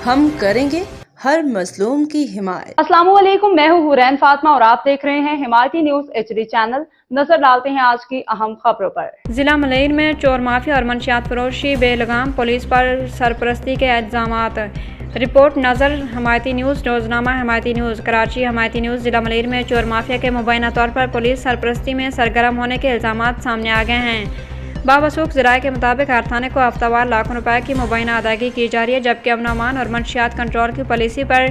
हम करेंगे हर मजलूम की हिमायत। अस्सलाम वालेकुम, मैं हूँ हुरैन फातिमा और आप देख रहे हैं हिमायती न्यूज HD चैनल। नजर डालते हैं आज की अहम खबरों पर। जिला मलईर में चोर माफिया और मंशियात फरोशी बेलगाम पुलिस पर सरपरस्ती के इल्जामात। रिपोर्ट नजर हिमायती न्यूज। रोजनामा हिमायती न्यूज। कराची हिमायती न्यूज। जिला मलईर में चोर माफिया के मुबैना तौर पर पुलिस सरपरस्ती में सरगर्म होने के इल्जामात सामने आ गए हैं। बावसूख ज़राए के मुताबिक हर थाने को हफ्तावार लाखों रुपए की मुबैना अदायगी की जा रही है, जबकि अमन अमान और मंशियात कंट्रोल की पॉलिसी पर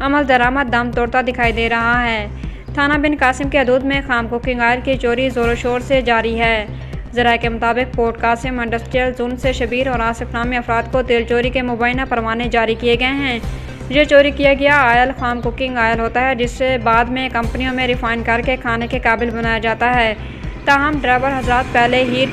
अमल दरामद दम तोड़ता दिखाई दे रहा है। थाना बिन कासिम के हदूद में खाम कुकिंग ऑयल की चोरी जोरों शोर से जारी है। ज़राए के मुताबिक पोर्ट कासिम इंडस्ट्रियल जोन से शबीर और आसिफ नामी अफराद को तेल चोरी के मुबैना परवाने जारी किए गए हैं। ये चोरी किया गया आयल खाम कुकिंग ऑयल होता है, जिससे बाद में कंपनियों में रिफाइन करके खाने के काबिल बनाया जाता है। ताहम ड्राइवर हजरात पहले ही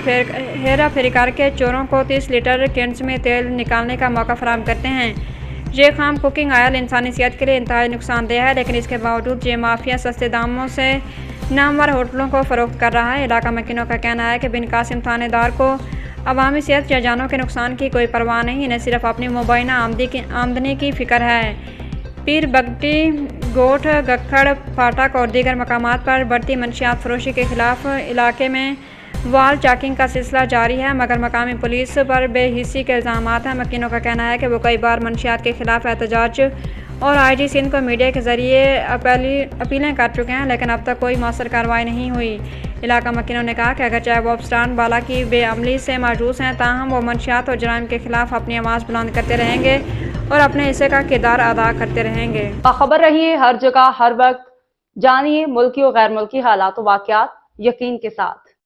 हेरा फेरी करके चोरों को 30 लीटर कैंस में तेल निकालने का मौका फराहम करते हैं। ये खाम कुकिंग ऑयल इंसानी सेहत के लिए इंतहाई नुकसानदेह है, लेकिन इसके बावजूद ये माफिया सस्ते दामों से नामवर होटलों को फरोख्त कर रहा है। इलाका मकीनों का कहना है कि बिन कासिम थानेदार को अवामी सेहत या जानों के नुकसान की कोई परवाह नहीं, इन्हें सिर्फ अपनी मुबैना आमदनी की फिक्र है। पीर बगटी, गोठ, गखड़, फाटक और दीगर मकामात पर बढ़ती मंशियात फरोशी के खिलाफ इलाके में वाल चाकिंग का सिलसिला जारी है, मगर मकामी पुलिस पर बेहिसी के इल्जामात हैं। मकीनों का कहना है कि वो कई बार मंशियात के खिलाफ एहतजाज और IG सिंध को मीडिया के जरिए अपीलें कर चुके हैं, लेकिन अब तक कोई मौसर कार्रवाई नहीं हुई। इलाका मकीनों ने कहा कि अगर चाहे वो अफसरान बाला की बेअमली से मायूस हैं, ताहम वो मंशियात और जराइम के खिलाफ अपनी आवाज़ बुलंद करते रहेंगे और अपने हिस्से का किरदार अदा करते रहेंगे। बाखबर रहिए हर जगह हर वक्त, जानिए मुल्की और गैर मुल्की हालात व वाक़यात यकीन के साथ।